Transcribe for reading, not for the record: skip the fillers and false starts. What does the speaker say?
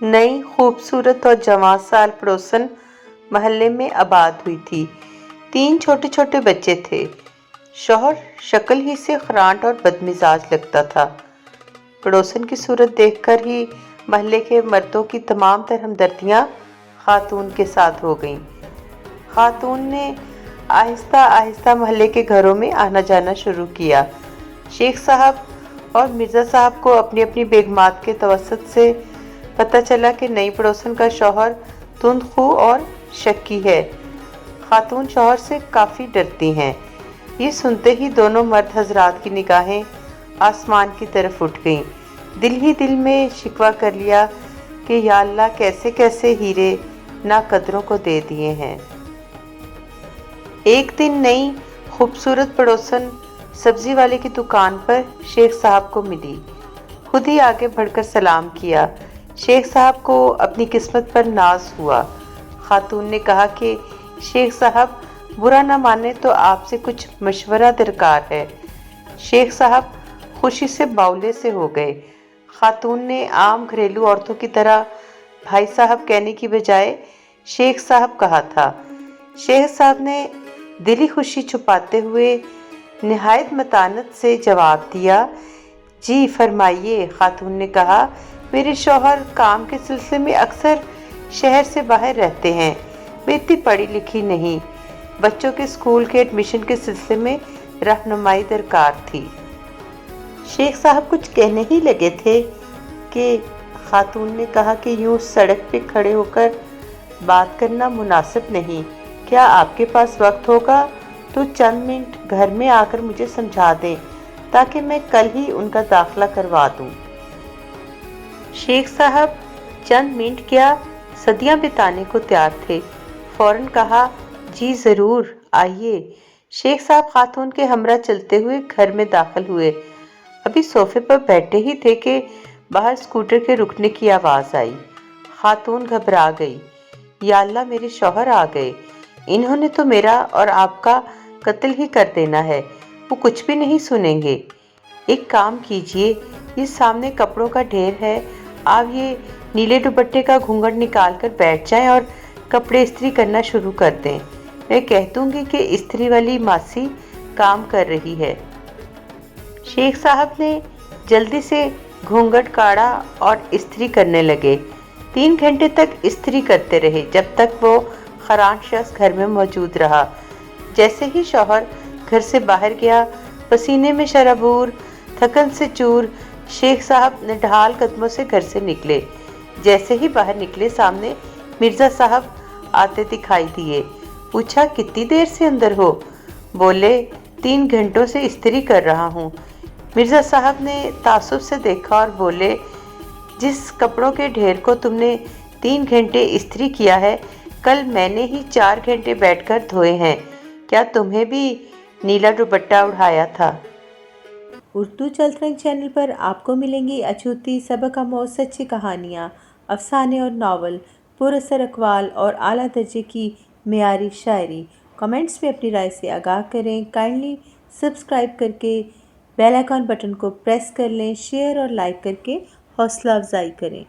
नई खूबसूरत और जवां साल पड़ोसन महल्ले में आबाद हुई थी। 3 छोटे छोटे बच्चे थे। शौहर शक्ल ही से खरांट और बदमिजाज लगता था। पड़ोसन की सूरत देखकर ही महल्ले के मर्दों की तमाम तर हमदर्दियां खातून के साथ हो गईं। खातून ने आहिस्ता आहिस्ता महल्ले के घरों में आना जाना शुरू किया। शेख साहब और मिर्ज़ा साहब को अपनी अपनी बेगमात के तवस्सुत से पता चला कि नई पड़ोसन का शौहर तुंदखू और शक्की है। खातून शौहर से काफ़ी डरती हैं। ये सुनते ही दोनों मर्द हजरात की निगाहें आसमान की तरफ उठ गईं। दिल ही दिल में शिकवा कर लिया कि या अल्लाह कैसे कैसे हीरे ना कदरों को दे दिए हैं। एक दिन नई खूबसूरत पड़ोसन सब्जी वाले की दुकान पर शेख साहब को मिली। खुद ही आगे बढ़कर सलाम किया। शेख साहब को अपनी किस्मत पर नाज हुआ। खातून ने कहा कि शेख साहब बुरा ना माने तो आपसे कुछ मशवरा दरकार है। शेख साहब खुशी से बावले से हो गए। खातून ने आम घरेलू औरतों की तरह भाई साहब कहने की बजाय शेख साहब कहा था। शेख साहब ने दिली खुशी छुपाते हुए निहायत मतानत से जवाब दिया, जी फरमाइए। खातून ने कहा, मेरे शौहर काम के सिलसिले में अक्सर शहर से बाहर रहते हैं। मैं इतनी पढ़ी लिखी नहीं। बच्चों के स्कूल के एडमिशन के सिलसिले में रहनुमाई दरकार थी। शेख साहब कुछ कहने ही लगे थे कि खातून ने कहा कि यूं सड़क पे खड़े होकर बात करना मुनासिब नहीं। क्या आपके पास वक्त होगा तो चंद मिनट घर में आकर मुझे समझा दें ताकि मैं कल ही उनका दाखिला करवा दूं। शेख साहब चंद मिनट क्या सदियां बिताने को तैयार थे। फौरन कहा, जी ज़रूर आइए। शेख साहब खातून के हमरा चलते हुए घर में दाखिल हुए। अभी सोफे पर बैठे ही थे कि बाहर स्कूटर के रुकने की आवाज़ आई। खातून घबरा गई। या अल्लाह, मेरे शौहर आ गए। इन्होंने तो मेरा और आपका कत्ल ही कर देना है। वो कुछ भी नहीं सुनेंगे। एक काम कीजिए, ये सामने कपड़ों का ढेर है। आप ये नीले दुपट्टे का घूंघट निकाल कर बैठ जाएं और कपड़े इस्त्री करना शुरू कर दें। मैं कह दूंगी कि इस्त्री वाली मासी काम कर रही है। शेख साहब ने जल्दी से घूंघट काढ़ा और इस्त्री करने लगे। 3 घंटे तक इस्त्री करते रहे जब तक वो खरांट शख्स घर में मौजूद रहा। जैसे ही शौहर घर से बाहर गया, पसीने में शराबूर, थकन से चूर, शेख साहब निढाल कदमों से घर से निकले। जैसे ही बाहर निकले, सामने मिर्ज़ा साहब आते दिखाई दिए। पूछा, कितनी देर से अंदर हो? बोले, 3 घंटों से इस्त्री कर रहा हूँ। मिर्ज़ा साहब ने तासुब से देखा और बोले, जिस कपड़ों के ढेर को तुमने 3 घंटे इस्त्री किया है, कल मैंने ही 4 घंटे बैठकर धोए हैं। क्या तुम्हें भी नीला दुपट्टा उठाया था? उर्दू चलतरंग चैनल पर आपको मिलेंगी अछूती सबक आमोज़ सच्ची कहानियाँ, अफसाने और नावल, पुरअसर अक़वाल और आला दर्जे की मेयारी शायरी। कमेंट्स में अपनी राय से आगाह करें। काइंडली सब्सक्राइब करके बेल आइकन बटन को प्रेस कर लें। शेयर और लाइक करके हौसला अफजाई करें।